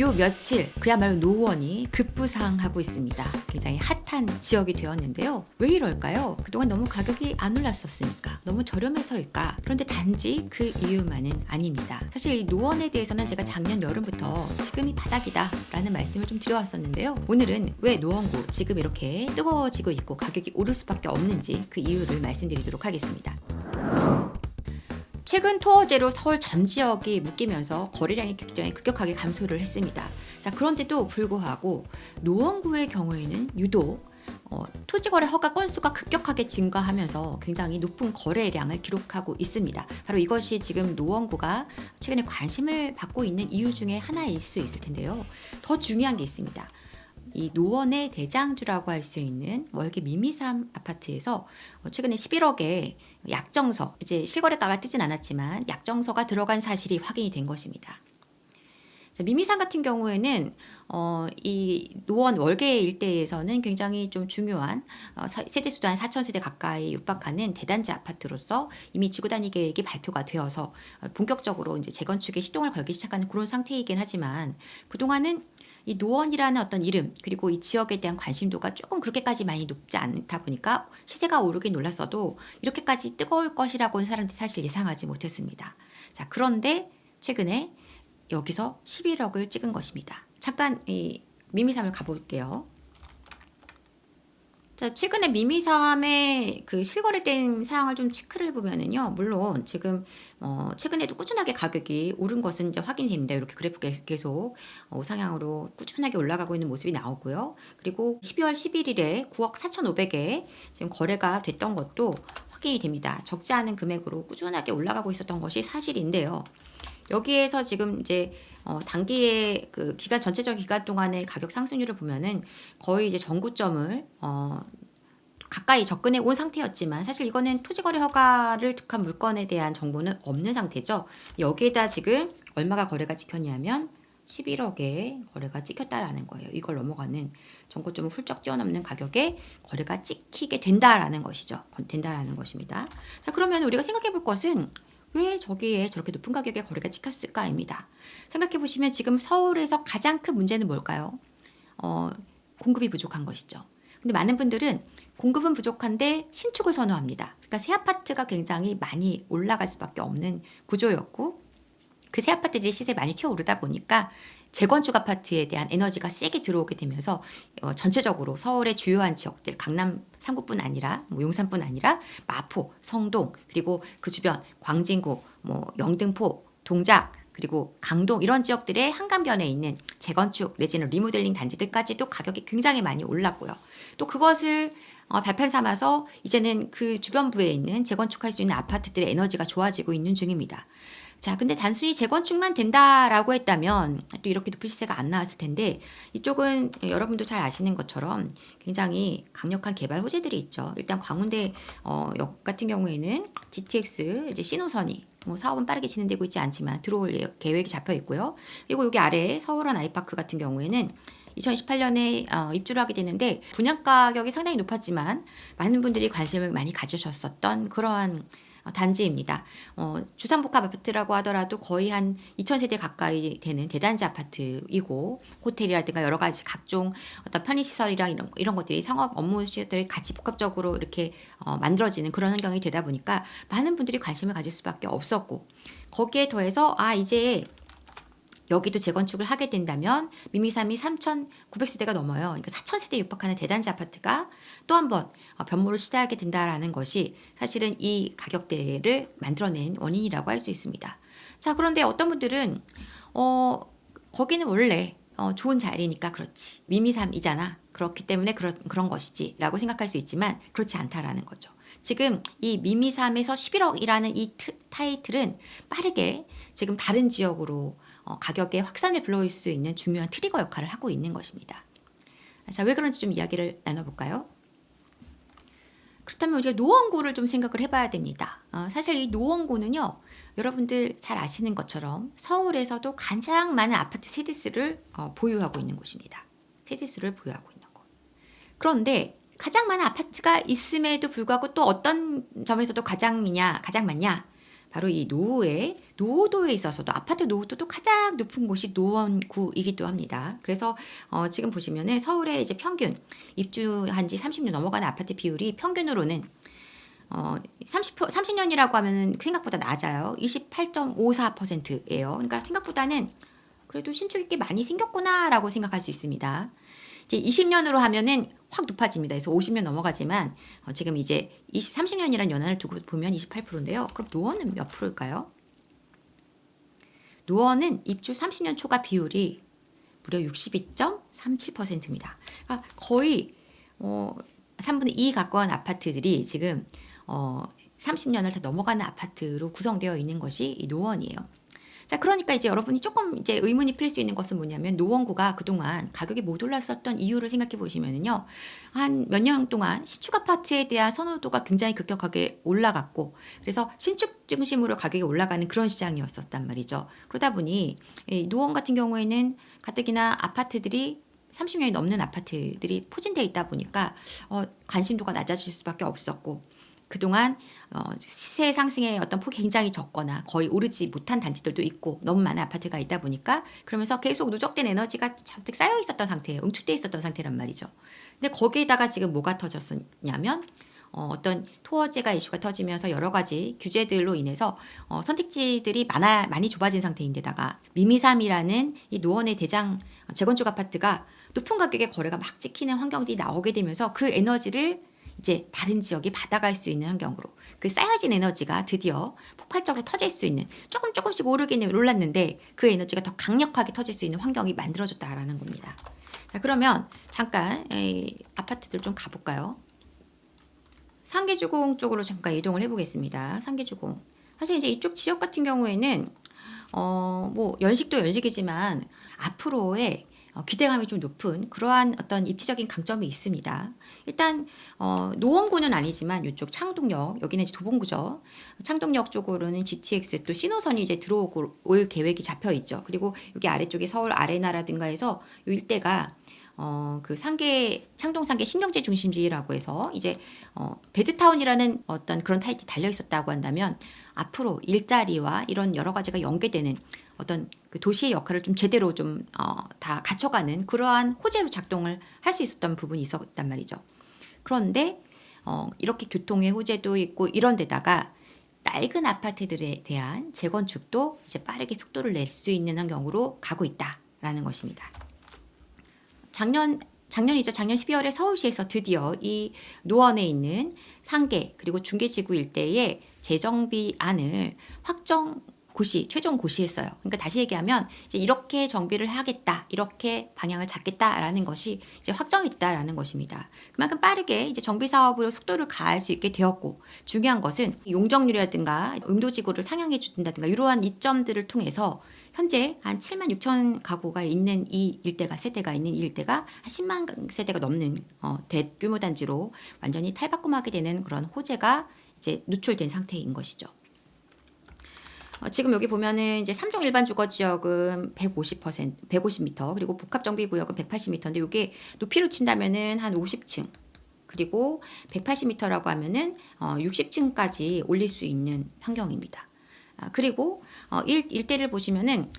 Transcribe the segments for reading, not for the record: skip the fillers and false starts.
요 며칠 그야말로 노원이 급부상하고 있습니다. 굉장히 핫한 지역이 되었는데요. 왜 이럴까요? 그동안 너무 가격이 안 올랐었으니까, 너무 저렴해서일까? 그런데 단지 그 이유만은 아닙니다. 사실 이 노원에 대해서는 제가 작년 여름부터 지금이 바닥이다 라는 말씀을 좀 드려왔었는데요. 오늘은 왜 노원구 지금 이렇게 뜨거워지고 있고 가격이 오를 수밖에 없는지 그 이유를 말씀드리도록 하겠습니다. 최근 토어제로 서울 전 지역이 묶이면서 거래량이 굉장히 급격하게 감소를 했습니다. 자, 그런데도 불구하고 노원구의 경우에는 유독 토지거래 허가 건수가 급격하게 증가하면서 굉장히 높은 거래량을 기록하고 있습니다. 바로 이것이 지금 노원구가 최근에 관심을 받고 있는 이유 중에 하나일 수 있을 텐데요. 더 중요한 게 있습니다. 이 노원의 대장주라고 할 수 있는 월계 미미삼 아파트에서 최근에 11억에 약정서, 이제 실거래가가 뜨진 않았지만 약정서가 들어간 사실이 확인이 된 것입니다. 미미삼 같은 경우에는 이 노원 월계 일대에서는 굉장히 좀 중요한 세대수도 한 4,000세대 가까이 육박하는 대단지 아파트로서 이미 지구단위 계획이 발표가 되어서 본격적으로 이제 재건축에 시동을 걸기 시작하는 그런 상태이긴 하지만 그동안은 이 노원이라는 어떤 이름 그리고 이 지역에 대한 관심도가 조금 그렇게까지 많이 높지 않다 보니까 시세가 오르긴 올랐어도 이렇게까지 뜨거울 것이라고는 사람들이 사실 예상하지 못했습니다. 자, 그런데 최근에 여기서 11억을 찍은 것입니다. 잠깐 이 미미삼을 가볼게요. 자, 최근에 미미삼의 그 실거래된 사항을 좀 체크를 해보면은요, 물론 지금 최근에도 꾸준하게 가격이 오른 것은 이제 확인이 됩니다. 이렇게 그래프 계속 우상향으로 꾸준하게 올라가고 있는 모습이 나오고요. 그리고 12월 11일에 9억 4,500에 지금 거래가 됐던 것도 확인이 됩니다. 적지 않은 금액으로 꾸준하게 올라가고 있었던 것이 사실인데요. 여기에서 지금 이제 단기의 그 기간 전체적 기간 동안의 가격 상승률을 보면은 거의 이제 전고점을 가까이 접근해 온 상태였지만 사실 이거는 토지거래 허가를 득한 물건에 대한 정보는 없는 상태죠. 여기에다 지금 얼마가 거래가 찍혔냐면 11억에 거래가 찍혔다라는 거예요. 이걸 넘어가는 전고점을 훌쩍 뛰어넘는 가격에 거래가 찍히게 된다라는 것이죠. 된다라는 것입니다. 자, 그러면 우리가 생각해 볼 것은 왜 저기에 저렇게 높은 가격에 거래가 찍혔을까입니다. 생각해 보시면 지금 서울에서 가장 큰 문제는 뭘까요? 공급이 부족한 것이죠. 근데 많은 분들은 공급은 부족한데 신축을 선호합니다. 그러니까 새 아파트가 굉장히 많이 올라갈 수밖에 없는 구조였고 그 새 아파트들이 시세 많이 튀어오르다 보니까 재건축 아파트에 대한 에너지가 세게 들어오게 되면서 전체적으로 서울의 주요한 지역들, 강남 3구뿐 아니라 용산뿐 아니라 마포, 성동, 그리고 그 주변 광진구, 영등포, 동작, 그리고 강동 이런 지역들의 한강변에 있는 재건축 내지는 리모델링 단지들까지도 가격이 굉장히 많이 올랐고요. 또 그것을 발판 삼아서 이제는 그 주변부에 있는 재건축할 수 있는 아파트들의 에너지가 좋아지고 있는 중입니다. 자, 근데 단순히 재건축만 된다라고 했다면 또 이렇게 높은 시세가 안 나왔을 텐데 이쪽은 여러분도 잘 아시는 것처럼 굉장히 강력한 개발 호재들이 있죠. 일단 광운대 역 같은 경우에는 GTX 이제 신호선이 사업은 빠르게 진행되고 있지 않지만 들어올 계획이 잡혀 있고요. 그리고 여기 아래에 서울원 아이파크 같은 경우에는 2018년에 입주를 하게 되는데 분양 가격이 상당히 높았지만 많은 분들이 관심을 많이 가지셨었던 그러한 단지입니다. 주상복합 아파트라고 하더라도 거의 한 2,000세대 가까이 되는 대단지 아파트이고 호텔이라든가 여러 가지 각종 어떤 편의시설이랑 이런 것들이 상업 업무 시설들이 같이 복합적으로 이렇게 만들어지는 그런 환경이 되다 보니까 많은 분들이 관심을 가질 수밖에 없었고 거기에 더해서 이제 여기도 재건축을 하게 된다면 미미삼이 3,900세대가 넘어요. 그러니까 4,000세대 육박하는 대단지 아파트가 또 한 번 변모를 시도하게 된다라는 것이 사실은 이 가격대를 만들어낸 원인이라고 할 수 있습니다. 자, 그런데 어떤 분들은 거기는 원래 좋은 자리니까 그렇지. 미미삼이잖아. 그렇기 때문에 그런 것이지 라고 생각할 수 있지만 그렇지 않다라는 거죠. 지금 이 미미삼에서 11억이라는 이 타이틀은 빠르게 지금 다른 지역으로 가격의 확산을 불러올 수 있는 중요한 트리거 역할을 하고 있는 것입니다. 자, 왜 그런지 좀 이야기를 나눠볼까요? 그렇다면 우리가 노원구를 좀 생각을 해봐야 됩니다. 사실 이 노원구는요, 여러분들 잘 아시는 것처럼 서울에서도 가장 많은 아파트 세대수를 보유하고 있는 곳입니다. 세대수를 보유하고 있는 곳. 그런데 가장 많은 아파트가 있음에도 불구하고 또 어떤 점에서도 가장 많냐? 바로 이 노후도에 있어서도 아파트 노후도도 가장 높은 곳이 노원구이기도 합니다. 그래서 지금 보시면은 서울의 이제 평균 입주한 지 30년 넘어가는 아파트 비율이 평균으로는 30년이라고 하면은 생각보다 낮아요. 28.54%예요. 그러니까 생각보다는 그래도 신축이 꽤 많이 생겼구나라고 생각할 수 있습니다. 이제 20년으로 하면은 확 높아집니다. 그래서 50년 넘어가지만 지금 이제 30년이라는 연한을 두고 보면 28%인데요. 그럼 노원은 몇 프로일까요? 노원은 입주 30년 초과 비율이 무려 62.37%입니다. 그러니까 거의 3분의 2 가까운 아파트들이 지금 30년을 다 넘어가는 아파트로 구성되어 있는 것이 이 노원이에요. 자, 그러니까 이제 여러분이 조금 이제 의문이 풀릴 수 있는 것은 뭐냐면 노원구가 그동안 가격이 못 올랐었던 이유를 생각해 보시면은요. 한 몇 년 동안 신축 아파트에 대한 선호도가 굉장히 급격하게 올라갔고 그래서 신축 중심으로 가격이 올라가는 그런 시장이었었단 말이죠. 그러다 보니 이 노원 같은 경우에는 가뜩이나 아파트들이 30년이 넘는 아파트들이 포진되어 있다 보니까 관심도가 낮아질 수밖에 없었고 그동안 시세 상승의 어떤 폭이 굉장히 적거나 거의 오르지 못한 단지들도 있고 너무 많은 아파트가 있다 보니까 그러면서 계속 누적된 에너지가 잔뜩 쌓여 있었던 상태예요. 응축되어 있었던 상태란 말이죠. 근데 거기에다가 지금 뭐가 터졌냐면 어떤 토어제가 이슈가 터지면서 여러 가지 규제들로 인해서 선택지들이 많이 좁아진 상태인데다가 미미삼이라는 이 노원의 대장 재건축 아파트가 높은 가격에 거래가 막 찍히는 환경들이 나오게 되면서 그 에너지를 이제 다른 지역이 받아갈 수 있는 환경으로 그 쌓여진 에너지가 드디어 폭발적으로 터질 수 있는 조금씩 오르기는 올랐는데 그 에너지가 더 강력하게 터질 수 있는 환경이 만들어졌다라는 겁니다. 자, 그러면 잠깐 아파트들 좀 가볼까요? 상계주공 쪽으로 잠깐 이동을 해보겠습니다. 상계주공. 사실 이제 이쪽 지역 같은 경우에는 뭐 연식도 연식이지만 앞으로의 기대감이 좀 높은 그러한 어떤 입지적인 강점이 있습니다. 일단 노원구는 아니지만 이쪽 창동역 여기는 이제 도봉구죠. 창동역 쪽으로는 GTX 또 신호선이 이제 들어올 계획이 잡혀 있죠. 그리고 여기 아래쪽에 서울 아레나라든가 해서 이 일대가 그 창동 상계 신경제 중심지라고 해서 이제 베드타운이라는 어떤 그런 타이틀이 달려 있었다고 한다면 앞으로 일자리와 이런 여러 가지가 연계되는 어떤 그 도시의 역할을 좀 제대로 좀 다 갖춰가는 그러한 호재로 작동을 할 수 있었던 부분이 있었단 말이죠. 그런데 이렇게 교통의 호재도 있고 이런 데다가 낡은 아파트들에 대한 재건축도 이제 빠르게 속도를 낼 수 있는 환경으로 가고 있다라는 것입니다. 작년이죠. 작년 12월에 서울시에서 드디어 이 노원에 있는 상계 그리고 중계지구 일대의 재정비안을 최종 고시했어요. 그러니까 다시 얘기하면 이제 이렇게 정비를 하겠다, 이렇게 방향을 잡겠다라는 것이 이제 확정이 됐다라는 것입니다. 그만큼 빠르게 이제 정비 사업으로 속도를 가할 수 있게 되었고 중요한 것은 용적률이라든가 응도지구를 상향해 준다든가 이러한 이점들을 통해서 현재 한 7만 6천 가구가 있는 세대가 있는 이 일대가 한 10만 세대가 넘는 대규모 단지로 완전히 탈바꿈하게 되는 그런 호재가 이제 노출된 상태인 것이죠. 지금 여기 보면은 이제 3종 일반 주거 지역은 150m, 그리고 복합 정비 구역은 180m인데 이게 높이로 친다면은 한 50층, 그리고 180m라고 하면은 60층까지 올릴 수 있는 환경입니다. 그리고 일대를 보시면은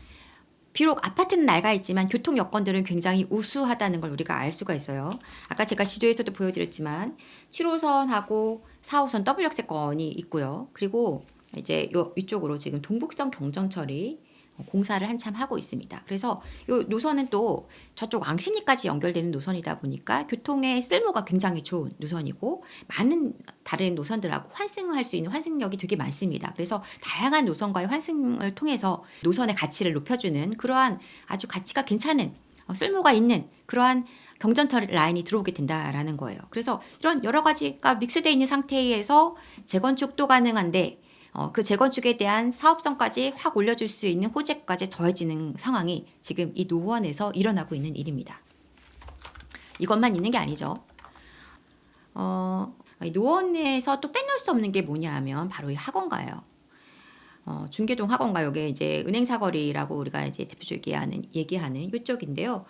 비록 아파트는 낡아 있지만 교통 여건들은 굉장히 우수하다는 걸 우리가 알 수가 있어요. 아까 제가 지도에서도 보여드렸지만 7호선하고 4호선 더블 역세권이 있고요. 그리고 이제 이쪽으로 지금 동북선 경전철이 공사를 한참 하고 있습니다. 그래서 이 노선은 또 저쪽 왕십리까지 연결되는 노선이다 보니까 교통의 쓸모가 굉장히 좋은 노선이고 많은 다른 노선들하고 환승할 수 있는 환승역이 되게 많습니다. 그래서 다양한 노선과의 환승을 통해서 노선의 가치를 높여주는 그러한 아주 가치가 괜찮은 쓸모가 있는 그러한 경전철 라인이 들어오게 된다라는 거예요. 그래서 이런 여러 가지가 믹스되어 있는 상태에서 재건축도 가능한데 그 재건축에 대한 사업성까지 확 올려줄 수 있는 호재까지 더해지는 상황이 지금 이 노원에서 일어나고 있는 일입니다. 이것만 있는 게 아니죠. 노원에서 또 빼놓을 수 없는 게 뭐냐 하면 바로 이 학원가예요. 중계동 학원가 여기 이제 은행사거리라고 우리가 이제 대표적으로 얘기하는 이쪽인데요.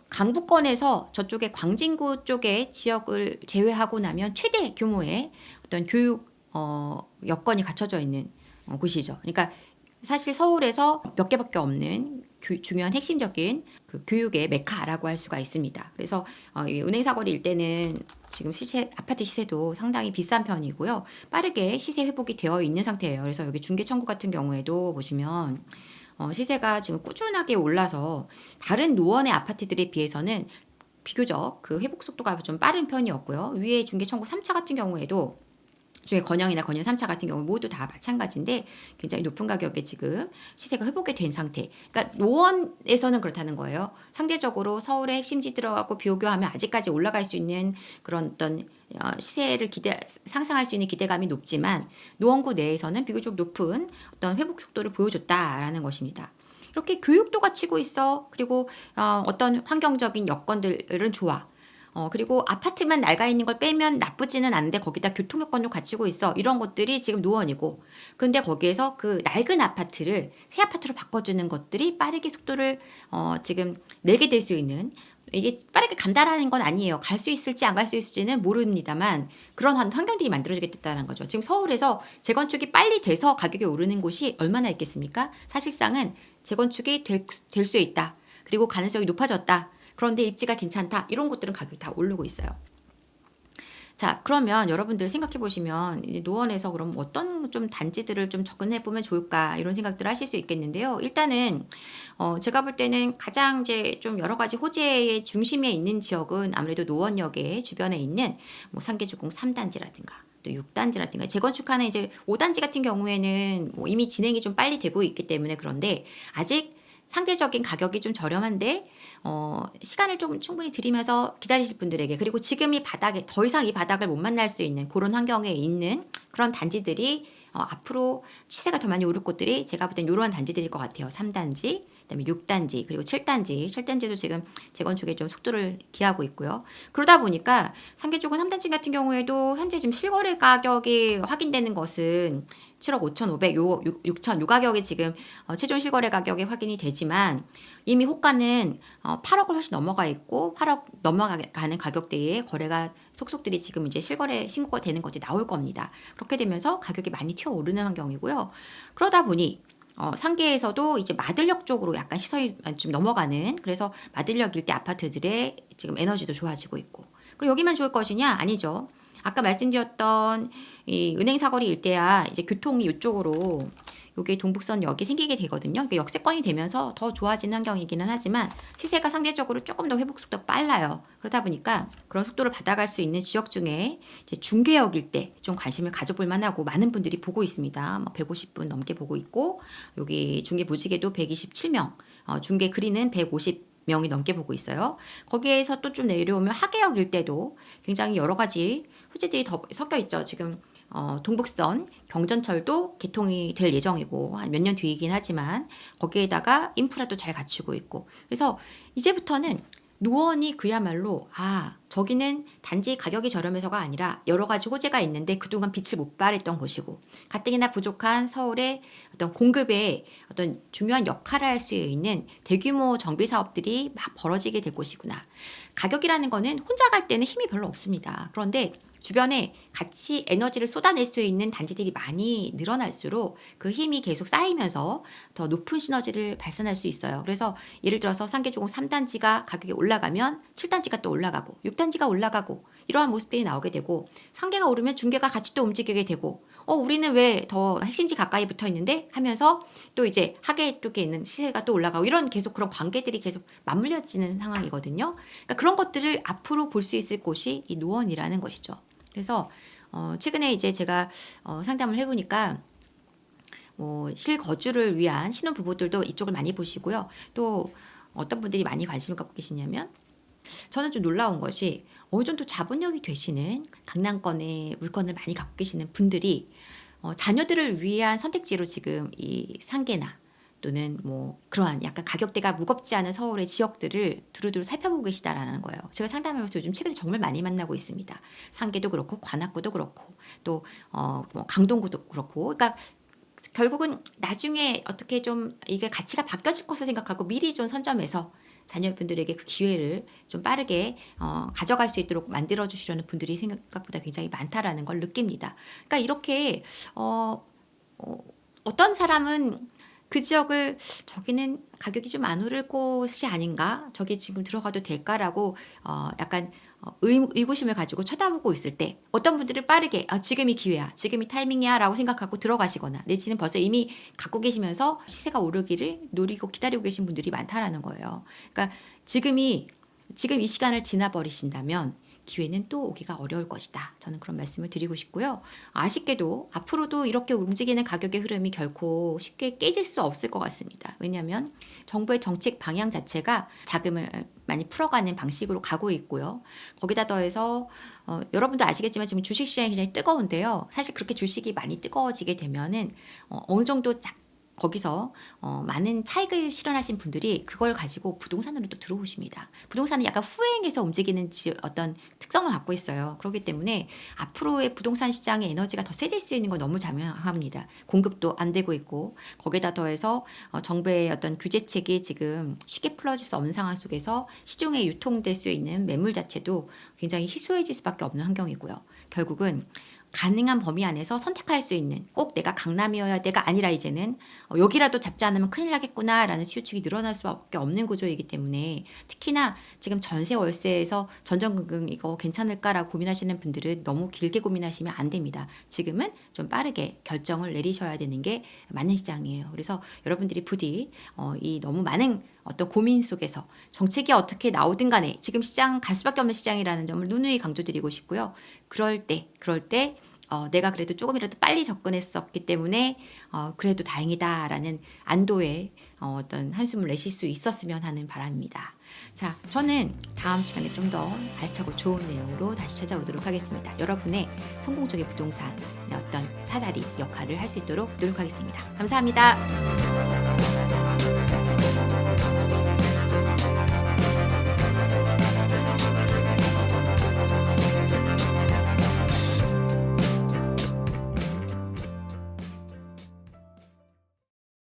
강북권에서 저쪽에 광진구 쪽의 지역을 제외하고 나면 최대 규모의 어떤 교육 여건이 갖춰져 있는 곳이죠. 그러니까 사실 서울에서 몇 개밖에 없는 중요한 핵심적인 그 교육의 메카라고 할 수가 있습니다. 그래서 이 은행사거리 일대는 지금 아파트 시세도 상당히 비싼 편이고요. 빠르게 시세 회복이 되어 있는 상태예요. 그래서 여기 중개청구 같은 경우에도 보시면 시세가 지금 꾸준하게 올라서 다른 노원의 아파트들에 비해서는 비교적 그 회복 속도가 좀 빠른 편이었고요. 위에 중개청구 3차 같은 경우에도 중에 건영이나 건영 3차 같은 경우 모두 다 마찬가지인데 굉장히 높은 가격에 지금 시세가 회복이 된 상태. 그러니까 노원에서는 그렇다는 거예요. 상대적으로 서울의 핵심지 들어가고 비교하면 아직까지 올라갈 수 있는 그런 어떤 시세를 상상할 수 있는 기대감이 높지만 노원구 내에서는 비교적 높은 어떤 회복 속도를 보여줬다라는 것입니다. 이렇게 교육도가 치고 있어. 그리고 어떤 환경적인 여건들은 좋아. 그리고 아파트만 낡아 있는 걸 빼면 나쁘지는 않은데 거기다 교통 여건도 갖추고 있어. 이런 것들이 지금 노원이고. 근데 거기에서 그 낡은 아파트를 새 아파트로 바꿔주는 것들이 빠르게 속도를 지금 내게 될 수 있는, 이게 빠르게 간다라는 건 아니에요. 갈 수 있을지 안 갈 수 있을지는 모릅니다만 그런 환경들이 만들어지겠다는 거죠. 지금 서울에서 재건축이 빨리 돼서 가격이 오르는 곳이 얼마나 있겠습니까? 사실상은 재건축이 될 수 있다. 그리고 가능성이 높아졌다. 그런데 입지가 괜찮다. 이런 것들은 가격이 다 오르고 있어요. 자, 그러면 여러분들 생각해 보시면 노원에서 그럼 어떤 좀 단지들을 좀 접근해 보면 좋을까 이런 생각들을 하실 수 있겠는데요. 일단은 제가 볼 때는 가장 이제 좀 여러 가지 호재의 중심에 있는 지역은 아무래도 노원역의 주변에 있는 뭐 상계주공 3단지라든가 또 6단지라든가 재건축하는 이제 5단지 같은 경우에는 뭐 이미 진행이 좀 빨리 되고 있기 때문에 그런데 아직 상대적인 가격이 좀 저렴한데 시간을 좀 충분히 들이면서 기다리실 분들에게 그리고 지금 이 바닥에 더 이상 이 바닥을 못 만날 수 있는 그런 환경에 있는 그런 단지들이 앞으로 시세가 더 많이 오를 곳들이 제가 볼 땐 이러한 단지들일 것 같아요. 3단지, 그다음에 6단지, 그리고 7단지. 7단지도 지금 재건축에 좀 속도를 기하고 있고요. 그러다 보니까 상계 쪽은 3단지 같은 경우에도 현재 지금 실거래 가격이 확인되는 것은 7억 5,500, 6천 요 가격이 지금 최종 실거래 가격이 확인이 되지만 이미 호가는 8억을 훨씬 넘어가 있고 8억 넘어가는 가격대의 거래가 속속들이 지금 이제 실거래 신고가 되는 것이 나올 겁니다. 그렇게 되면서 가격이 많이 튀어오르는 환경이고요. 그러다 보니 상계에서도 이제 마들역 쪽으로 약간 시선이 좀 넘어가는 그래서 마들역 일대 아파트들의 지금 에너지도 좋아지고 있고 그리고 여기만 좋을 것이냐? 아니죠. 아까 말씀드렸던 이 은행 사거리 일대야 이제 교통이 이쪽으로 요게 동북선역이 생기게 되거든요. 이게 역세권이 되면서 더 좋아지는 환경이기는 하지만 시세가 상대적으로 조금 더 회복 속도가 빨라요. 그러다 보니까 그런 속도를 받아갈 수 있는 지역 중에 이제 중계역 일대 좀 관심을 가져볼 만하고 많은 분들이 보고 있습니다. 뭐 150분 넘게 보고 있고 여기 중계 무지개도 127명, 중계 그리는 150명이 넘게 보고 있어요. 거기에서 또 좀 내려오면 하계역 일대도 굉장히 여러 가지 호재들이 더 섞여 있죠. 지금 동북선 경전철도 개통이 될 예정이고 한 몇 년 뒤이긴 하지만 거기에다가 인프라도 잘 갖추고 있고 그래서 이제부터는 노원이 그야말로 저기는 단지 가격이 저렴해서가 아니라 여러 가지 호재가 있는데 그동안 빛을 못 발했던 곳이고 가뜩이나 부족한 서울의 어떤 공급에 어떤 중요한 역할을 할 수 있는 대규모 정비 사업들이 막 벌어지게 될 곳이구나. 가격이라는 거는 혼자 갈 때는 힘이 별로 없습니다. 그런데 주변에 같이 에너지를 쏟아낼 수 있는 단지들이 많이 늘어날수록 그 힘이 계속 쌓이면서 더 높은 시너지를 발산할 수 있어요. 그래서 예를 들어서 상계주공 3단지가 가격이 올라가면 7단지가 또 올라가고 6단지가 올라가고 이러한 모습들이 나오게 되고 상계가 오르면 중계가 같이 또 움직이게 되고 우리는 왜 더 핵심지 가까이 붙어 있는데 하면서 또 이제 하계 쪽에 있는 시세가 또 올라가고 이런 계속 그런 관계들이 계속 맞물려지는 상황이거든요. 그러니까 그런 것들을 앞으로 볼 수 있을 곳이 이 노원이라는 것이죠. 그래서 최근에 이제 제가 상담을 해보니까 뭐 실거주를 위한 신혼부부들도 이쪽을 많이 보시고요. 또 어떤 분들이 많이 관심을 갖고 계시냐면 저는 좀 놀라운 것이 어느 정도 자본력이 되시는 강남권의 물건을 많이 갖고 계시는 분들이 자녀들을 위한 선택지로 지금 이 상계나 또는 뭐 그러한 약간 가격대가 무겁지 않은 서울의 지역들을 두루두루 살펴보고 계시다라는 거예요. 제가 상담하면서 요즘 책을 정말 많이 만나고 있습니다. 상계도 그렇고 관악구도 그렇고 또 뭐 강동구도 그렇고 그러니까 결국은 나중에 어떻게 좀 이게 가치가 바뀌어질 것을 생각하고 미리 좀 선점해서 자녀분들에게 그 기회를 좀 빠르게 가져갈 수 있도록 만들어 주시려는 분들이 생각보다 굉장히 많다라는 걸 느낍니다. 그러니까 이렇게 어떤 사람은 그 지역을 '저기는 가격이 좀 안 오를 곳이 아닌가? 저기 지금 들어가도 될까?'라고 약간 의구심을 가지고 쳐다보고 있을 때 어떤 분들은 빠르게 '아 지금이 기회야. 지금이 타이밍이야.'라고 생각하고 들어가시거나 내지는 벌써 이미 갖고 계시면서 시세가 오르기를 노리고 기다리고 계신 분들이 많다라는 거예요. 그러니까 지금 이 시간을 지나 버리신다면 기회는 또 오기가 어려울 것이다. 저는 그런 말씀을 드리고 싶고요. 아쉽게도 앞으로도 이렇게 움직이는 가격의 흐름이 결코 쉽게 깨질 수 없을 것 같습니다. 왜냐하면 정부의 정책 방향 자체가 자금을 많이 풀어가는 방식으로 가고 있고요. 거기다 더해서 여러분도 아시겠지만 지금 주식시장이 굉장히 뜨거운데요. 사실 그렇게 주식이 많이 뜨거워지게 되면은 어느 정도 거기서 많은 차익을 실현하신 분들이 그걸 가지고 부동산으로 또 들어오십니다. 부동산은 약간 후행해서 움직이는 어떤 특성을 갖고 있어요. 그렇기 때문에 앞으로의 부동산 시장의 에너지가 더 세질 수 있는 건 너무 자명합니다. 공급도 안 되고 있고 거기다 더해서 정부의 어떤 규제책이 지금 쉽게 풀어질 수 없는 상황 속에서 시중에 유통될 수 있는 매물 자체도 굉장히 희소해질 수밖에 없는 환경이고요. 결국은 가능한 범위 안에서 선택할 수 있는 꼭 내가 강남이어야 돼가 아니라 이제는 여기라도 잡지 않으면 큰일 나겠구나라는 수요축이 늘어날 수밖에 없는 구조이기 때문에 특히나 지금 전세 월세에서 전전긍긍 이거 괜찮을까라고 고민하시는 분들은 너무 길게 고민하시면 안 됩니다. 지금은 좀 빠르게 결정을 내리셔야 되는 게 맞는 시장이에요. 그래서 여러분들이 부디 이 너무 많은 어떤 고민 속에서 정책이 어떻게 나오든 간에 지금 시장 갈 수밖에 없는 시장이라는 점을 누누이 강조드리고 싶고요. 그럴 때 내가 그래도 조금이라도 빨리 접근했었기 때문에 그래도 다행이다라는 안도의 어떤 한숨을 내쉴 수 있었으면 하는 바람입니다. 자, 저는 다음 시간에 좀 더 알차고 좋은 내용으로 다시 찾아오도록 하겠습니다. 여러분의 성공적인 부동산의 어떤 사다리 역할을 할 수 있도록 노력하겠습니다. 감사합니다.